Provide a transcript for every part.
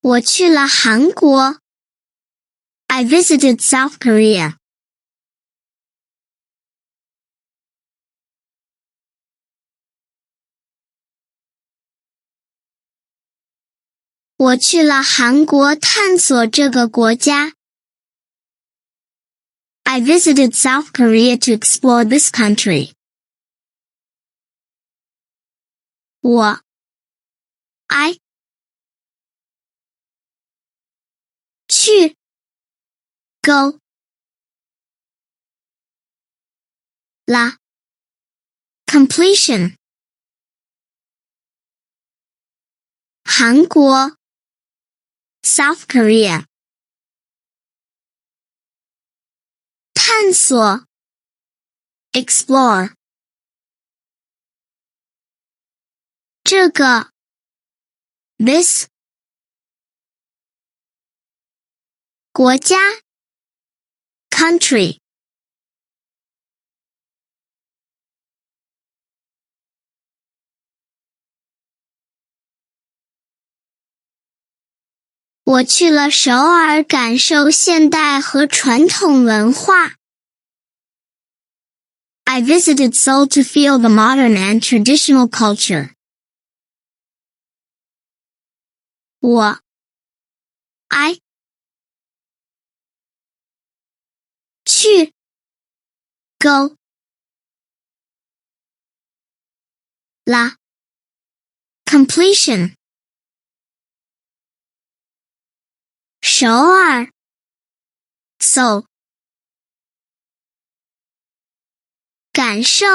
我去了韩国。I visited South Korea. 我去了韩国探索这个国家。I visited South Korea to explore this country. 我 I 去 go 了 completion 韩国 South Korea 探索 explore 这个 this 国家 country 我去了首尔感受现代和传统文化。I visited Seoul to feel the modern and traditional culture. 我 I 去 go 了 completion 首尔 Seoul 感受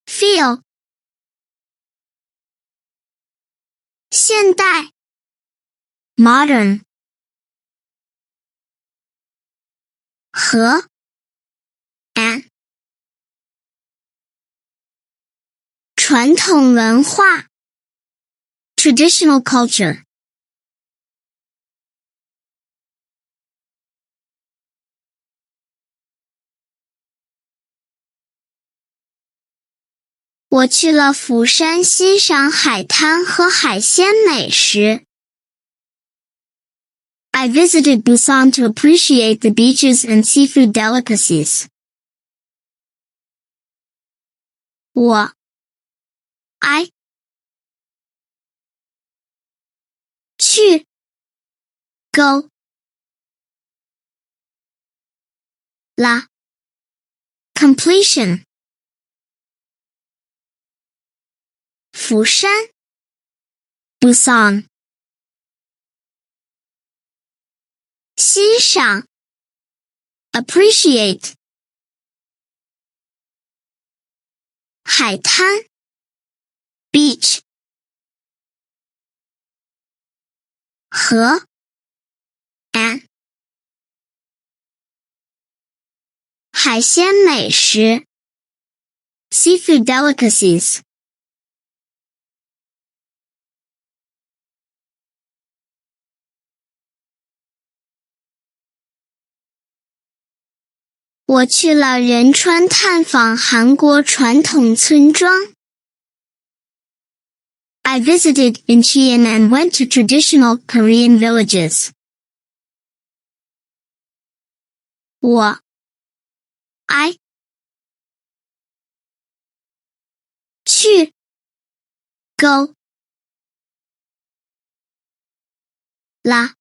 feel 现代 modern 和 and 传统文化 traditional culture 我去了釜山欣赏海滩和海鲜美食。I visited Busan to appreciate the beaches and seafood delicacies. 我 I 去 go 了 completion 釜山 Busan 欣赏 appreciate 海滩 beach 河 and 海鲜美食 seafood delicacies 我去了仁川探访韩国传统村庄。I visited Incheon and went to traditional Korean villages. 我 I 去 go 了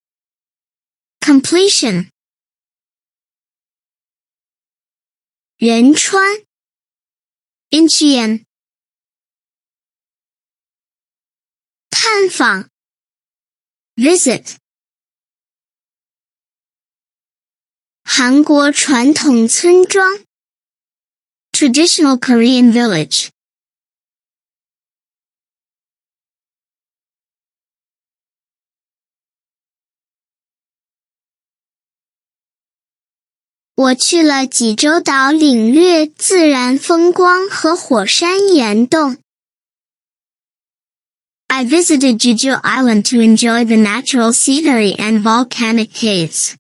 completion 仁川 Incheon 探访 visit 韩国传统村庄 traditional Korean village 我去了济州岛领略自然风光和火山岩洞。I visited Jeju Island to enjoy the natural scenery and volcanic caves.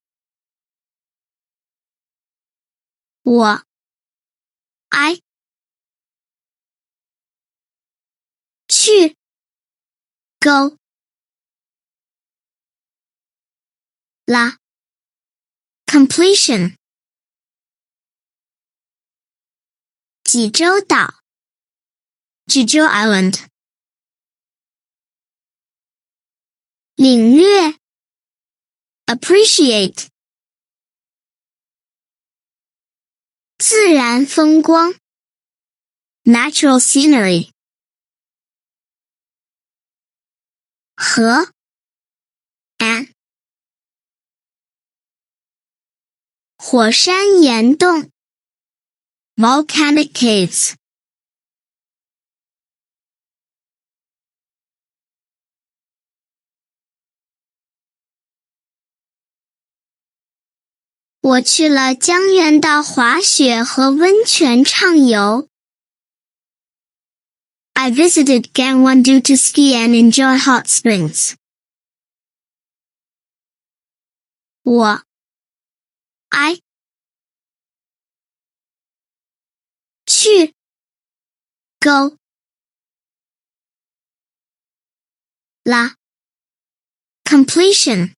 我 I 去 go La completion 济州岛 Jeju Island 领略 appreciate 自然风光 natural scenery 河 and 火山岩洞 volcanic caves 我去了江原道滑雪和温泉畅游。I visited Gangwon-do to ski and enjoy hot springs. 我 I 去 go 啦 completion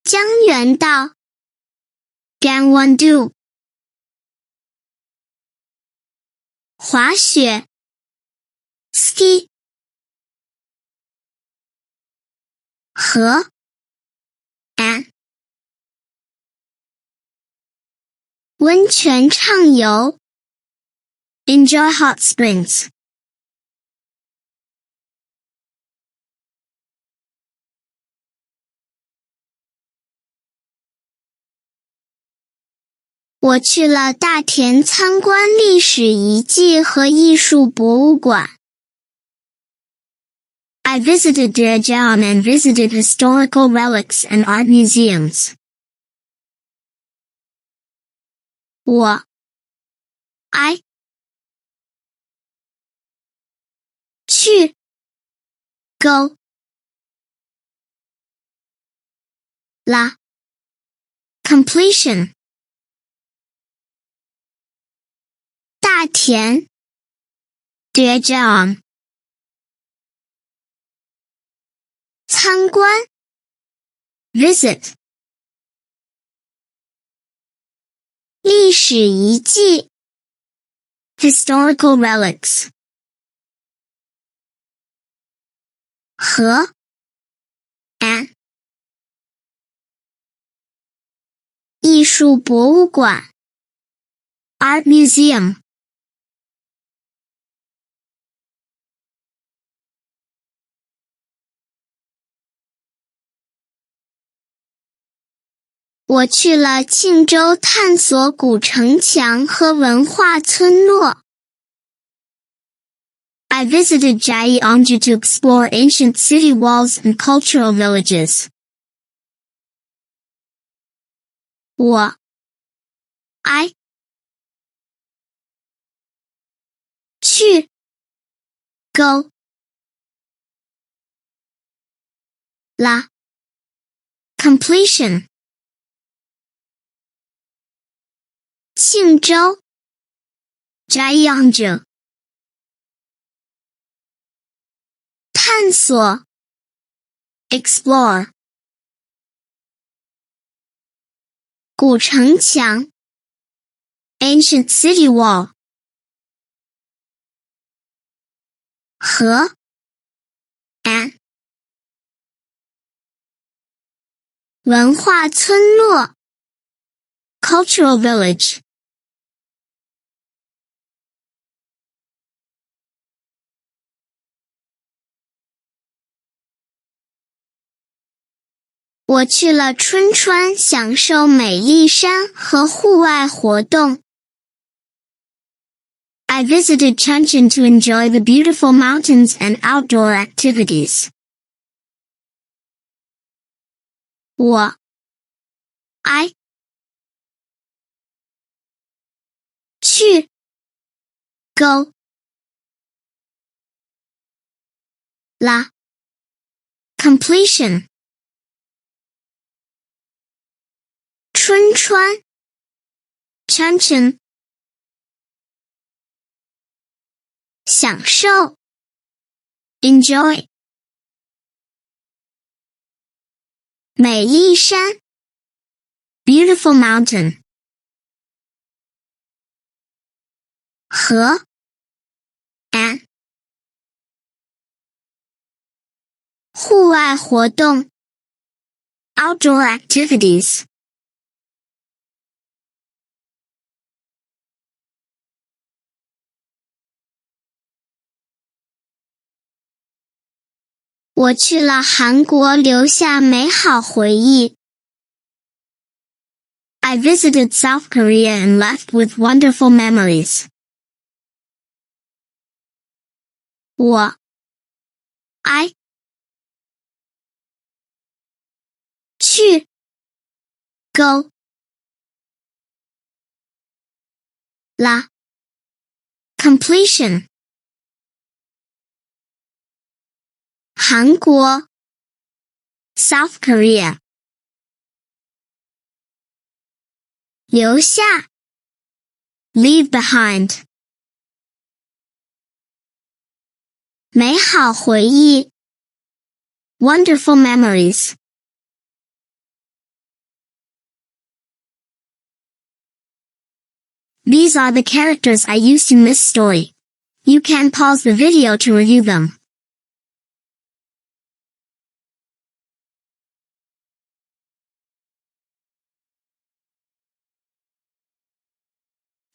江原道 Gangwon-do 滑雪 ski 河 and 温泉畅游 enjoy hot springs. 我去了大田参观历史遗迹和艺术博物馆。I visited Daejeon and visited historical relics and art museums. 我 I 去 go 啦 completion 大田 Daejeon 参观 visit 历史遗迹 historical relics 和 and 艺术博物馆 art museum。我去了庆州探索古城墙和文化村落。I visited Gyeongju to explore ancient city walls and cultural villages. 我 I 去 go 啦 completion 庆州 Gyeongju 探索 explore 古城墙 ancient city wall 和 and 文化村落 cultural village。我去了春川，享受美丽山和户外活动。I visited Chuncheon to enjoy the beautiful mountains and outdoor activities. 我 I 去 go 啦 completion 春川 Chuncheon 享受 enjoy 美丽山 beautiful mountain 河 an 户外活动 outdoor activities 我去了韩国，留下美好回忆。I visited South Korea and left with wonderful memories. 我 I 去 go 啦 completion 韩国 South Korea 留下 leave behind 美好回忆 wonderful memories These are the characters I used in this story. You can pause the video to review them.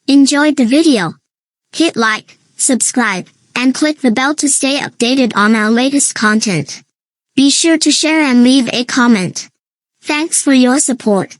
Enjoyed the video? Hit like, subscribe, and click the bell to stay updated on our latest content. Be sure to share and leave a comment. Thanks for your support.